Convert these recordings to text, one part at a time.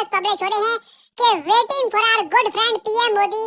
News publish हो रहे हैं कि waiting for our good friend PM Modi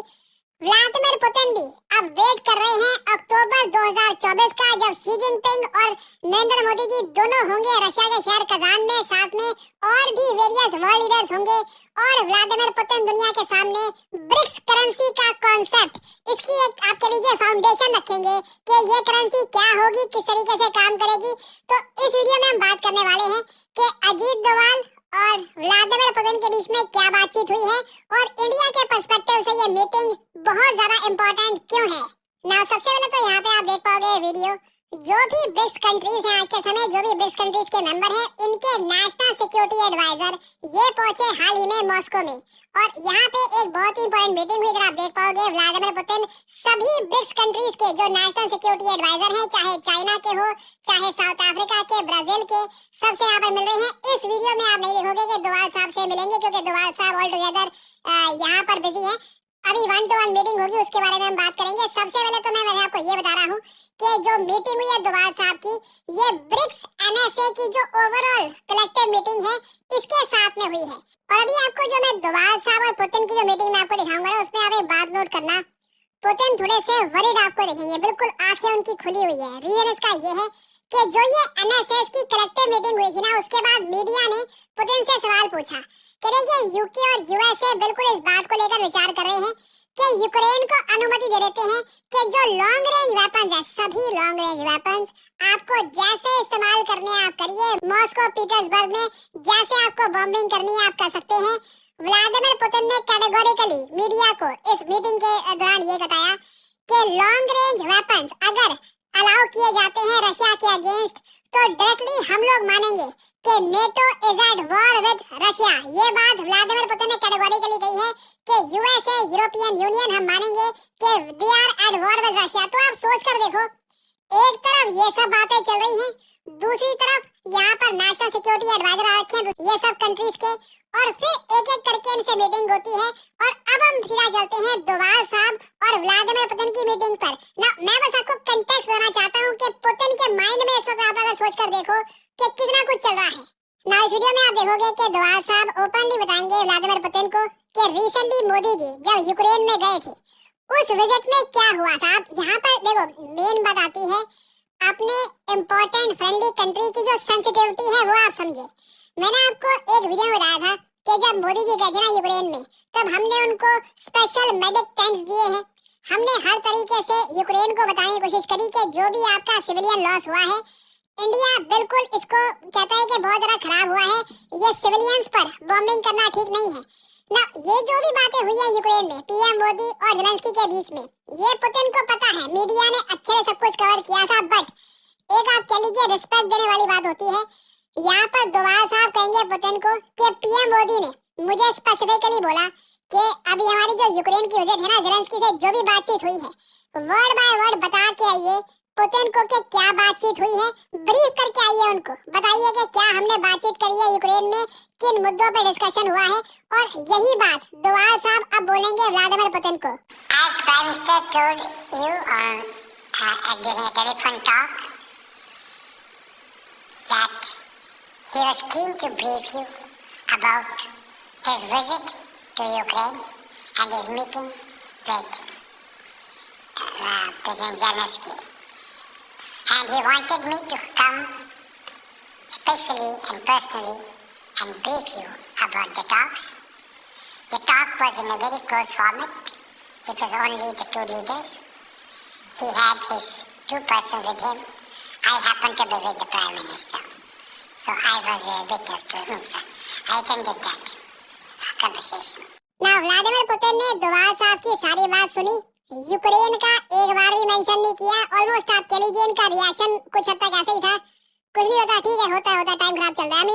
Vladimir Putin भी अब वेट कर रहे हैं अक्टूबर 2024 का, जब शी जिनपिंग और नरेंद्र मोदी जी दोनों होंगे रशिया के शहर कजान में, साथ में और भी वेरियस वर्ल्ड लीडर्स होंगे और व्लादिमीर पुतिन दुनिया के सामने ब्रिक्स करेंसी का कॉन्सेप्ट, इसकी एक आप कह लीजिए फाउंडेशन रखेंगे कि ये करेंसी क्या होगी, किस तरीके से काम करेगी। तो इस वीडियो में हम बात करने वाले हैं कि अजीत डोभाल और व्लादिमीर पुतिन के बीच में क्या बातचीत हुई है और इंडिया के पर्सपेक्टिव से ये मीटिंग बहुत ज्यादा इंपॉर्टेंट क्यों है। ना सबसे पहले तो यहाँ पे आप देख पाओगे वीडियो, जो भी ब्रिक्स कंट्रीज हैं आज के समय, जो भी ब्रिक्स कंट्रीज के मेंबर हैं, इनके नेशनल सिक्योरिटी एडवाइजर ये पहुंचे हाल ही में मॉस्को में और यहाँ पे एक बहुत ही इंपॉर्टेंट मीटिंग हुई। इधर आप देख पाओगे व्लादिमीर पुतिन सभी ब्रिक्स कंट्रीज के जो नेशनल सिक्योरिटी एडवाइजर हैं, चाहे चाइना के हो, चाहे साउथ अफ्रीका के, ब्राजील के, सबसे यहाँ पर मिल रहे हैं। इस वीडियो में आप नहीं देखोगे कि डोभाल साहब से मिलेंगे, क्योंकि डोभाल साहब ऑल टुगेदर यहाँ पर बिजी है। अभी 1-to-1 मीटिंग होगी, उसके बारे में हम बात करेंगे। सबसे पहले तो मैं आपको ये बता रहा हूँ कि जो मीटिंग हुई है डोभाल साहब की, ये ब्रिक्स एनएसए की जो ओवरऑल कलेक्टिव मीटिंग है, इसके साथ में हुई है। और अभी आपको जो मैं डोभाल साहब और पुतिन की जो मीटिंग में आपको दिखाऊंगा ना, उसमें आप एक बात नोट करना, पुतिन थोड़े से वरीड आपको दिखेंगे, बिल्कुल आंखें उनकी खुली हुई है। रीजन इसका ये है कि जो ये एनएसएस की कलेक्टिव मीटिंग हुई थी ना, उसके बाद मीडिया ने पुतिन से सवाल पूछा कि देखिए यूके और यूएसए बिल्कुल इस बात को लेकर विचार कर रहे हैं कि यूक्रेन को अनुमति दे देते हैं कि जो लॉन्ग रेंज वेपन्स है, सभी लॉन्ग रेंज वेपन्स आपको जैसे इस्तेमाल करने हैं आप करिए, मॉस्को पीटर्सबर्ग में जैसे आपको बॉम्बिंग करनी है आप कर सकते हैं। व्लादिमीर पुतिन ने कैटेगोरिकली मीडिया को इस मीटिंग के दौरान ये बताया कि लॉन्ग रेंज वेपन्स अगर अलाउ किए जाते हैं रशिया के अगेंस्ट, तो डायरेक्टली हम लोग मानेंगे कि NATO is eight war with Russia. ये बात व्लादिमीर पुतिन ने कैटेगोरिकली कही है कि यूएसए, यूरोपियन यूनियन, हम मानेंगे कि they are at war with Russia. तो आप सोच कर देखो, एक तरफ ये सब बातें चल रही हैं, दूसरी तरफ यहाँ पर नेशनल सिक्योरिटी एडवाइजर आ रखे हैं ये सब कंट्रीज के, और फिर एक एक करके इनसे मीटिंग होती है। और अब हम सीधा चलते हैं डोभाल साहब और व्लादिमीर पुतिन की मीटिंग पर ना। मैं बस आपको कंटेक्स्ट देना चाहता हूँ कि पुतिन के माइंड में इस वक्त आप अगर सोच कर देखो कि कितना कुछ चल रहा है ना। इस वीडियो में आप देखोगे कि डोभाल साहब ओपनली बताएंगे व्लादिमीर पुतिन को कि रिसेंटली मोदी जी जब यूक्रेन में गए थे, उस विजिट में क्या हुआ था। आप यहाँ पर देखो, मेन बात आती है अपने इम्पोर्टेंट फ्रेंडली कंट्री की जो सेंसिटिविटी है वो आप समझे। मैंने आपको एक वीडियो में बताया था कि जब मोदी जी गए थे ना यूक्रेन में, तब हमने उनको स्पेशल मेडिक टेंट्स दिए हैं। हमने हर तरीके से यूक्रेन को बताने की कोशिश करी कि जो भी आपका सिविलियन लॉस हुआ है, इंडिया बिल्कुल इसको कहता है कि बहुत ज़्यादा खराब हुआ है, ये सिविलियंस पर बॉम्बिंग करना ठीक नहीं है ना। ये जो भी बातें हुई है यूक्रेन में पीएम मोदी और ज़ेलेंस्की के बीच में, ये पुतिन को पता है, मीडिया ने अच्छे से सब कुछ कवर किया था। बट एक आप कह लीजिए रिस्पेक्ट देने वाली बात होती है। यहाँ पर डोभाल साहब कहेंगे पुतिन को कि पीएम मोदी ने मुझे स्पेसिफिकली बोला कि अभी हमारी जो यूक्रेन की विजिट है ना, ज़ेलेंस्की से जो भी बातचीत हुई है, वर्ड बाय वर्ड बता के आइए पुतिन को कि क्या बातचीत हुई है, ब्रीफ करके आइए, उनको बताइए कि क्या हमने बातचीत करी है यूक्रेन में, किन मुद्दों पे डिस्कशन हुआ है। और यही बात डोभाल साहब अब बोलेंगे व्लादिमीर पुतिन को। As Prime Minister told you during a telephone talk that he was keen to brief you about his visit to Ukraine and his meeting with President Zelensky. And he wanted me to come specially and personally and brief you about the talks. The talk was in a very close format. It was only the two leaders. He had his two persons with him. I happened to be with the Prime Minister. So I was a witness to me, sir. I attended that conversation. ना Vladimir Putin ने डोभाल साहब की सारी बात सुनी, Ukraine का एक बार भी मेंशन नहीं किया। ऑलमोस्ट आप कह लीजिए इनका रिएक्शन कुछ हद तक ऐसे ही था, कुछ नहीं होता, ठीक है, होता टाइम खराब चल रहा है।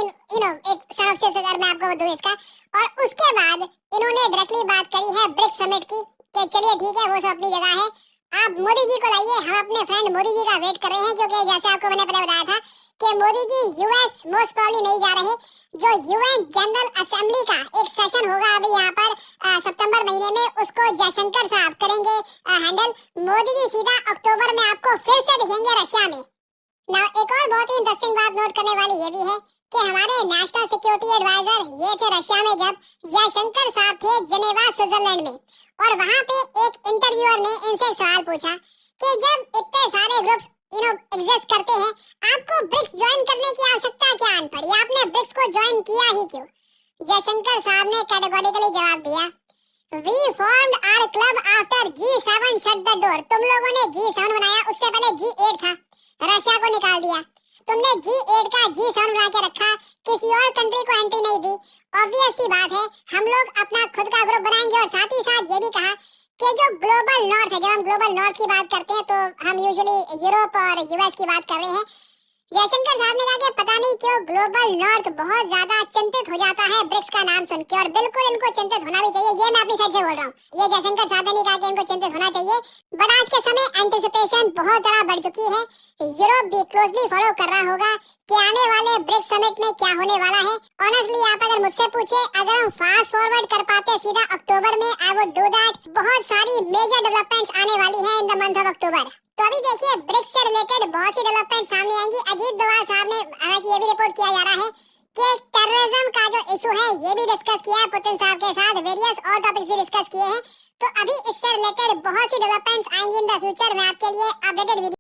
एक सिनॉप्सिस अगर मैं आपको दूं इसका। और उसके बाद इन्होंने डायरेक्टली बात करी है ब्रिक्स समिट की कि चलिए ठीक है, वो सब अपनी जगह है, आप मोदी जी को लाइए, हम अपने फ्रेंड मोदी जी का वेट कर रहे हैं। क्योंकि जैसे आपको मैंने पहले बताया था कि Modi ji US most probably नहीं जा रहे, जो यूएन जनरल असेंबली का एक सेशन होगा अभी यहाँ पर सितंबर महीने में, उसको जयशंकर साहब करेंगे हैंडल। मोदी जी सीधा अक्टूबर में आपको फिर से दिखेंगे रशिया में। ना एक और बहुत ही इंटरेस्टिंग बात नोट करने वाली ये भी है कि हमारे नेशनल सिक्योरिटी एडवाइजर ये थे रशिया में जब जयशंकर साहब थे जेनेवा स्विट्जरलैंड में, और वहां पे एक इंटरव्यूअर ने इनसे सवाल पूछा कि जब इतने सारे ग्रुप्स एग्जिस्ट करते हैं, आपको ब्रिक्स ज्वाइन करने की आवश्यकता क्या आन पड़ी, आपने ब्रिक्स को ज्वाइन किया ही क्यों? जयशंकर साहब ने कैटेगोरिकली जवाब दिया, we formed our club after G7 shut the door. तुम लोगों ने G7 बनाया, उससे पहले G8 था, रशिया को निकाल दिया। तुमने G8 का G7 बना के रखा, किसी और कंट्री को एंट्री नहीं दी। ऑब्वियस सी बात है, हम लोग अपना खुद का ग्रुप बनाएंगे। और साथ ही साथ ये भी कहा कि जो ग्लोबल नॉर्थ है, जब हम ग्लोबल नॉर्थ की बात करते हैं तो हम यूजुअली यूरोप और यूएस की बात कर रहे हैं। जयशंकर साहब ने कहा कि पता नहीं क्यों ग्लोबल नॉर्थ बहुत ज्यादा चिंतित हो जाता है ब्रिक्स का नाम सुन के, और बिल्कुल इनको चिंतित होना भी चाहिए। ये मैं अपनी साइड से बोल रहा हूँ, ये जयशंकर साहब ने नहीं कहा कि इनको चिंतित होना चाहिए। बट आज के समय एंटिसिपेशन बहुत ज्यादा बढ़ चुकी है। यूरोप भी क्लोजली फॉलो कर रहा होगा कि आने वाले ब्रिक्स समिट में क्या होने वाला है। ऑनेस्टली आप अगर मुझसे पूछे, अगर हम फास्ट फॉरवर्ड कर पाते सीधा अक्टूबर में, आई वुड डू दैट। बहुत सारी मेजर डेवलपमेंट्स आने वाली हैं in the month of October. तो अभी देखिए ब्रिक्स से रिलेटेड बहुत सी डेवलपमेंट सामने आएंगी। अजीत डोभाल साहब ने, हालांकि ये भी रिपोर्ट किया जा रहा है कि टेररिज्म का जो इशू है ये भी डिस्कस किया है पुतिन साहब के साथ, वेरियस और टॉपिक्स भी डिस्कस किए हैं। तो अभी इससे रिलेटेड बहुत सी डेवलपमेंट्स आएंगी इन द फ्यूचर। मैं आपके लिए अपडेटेड वीडियो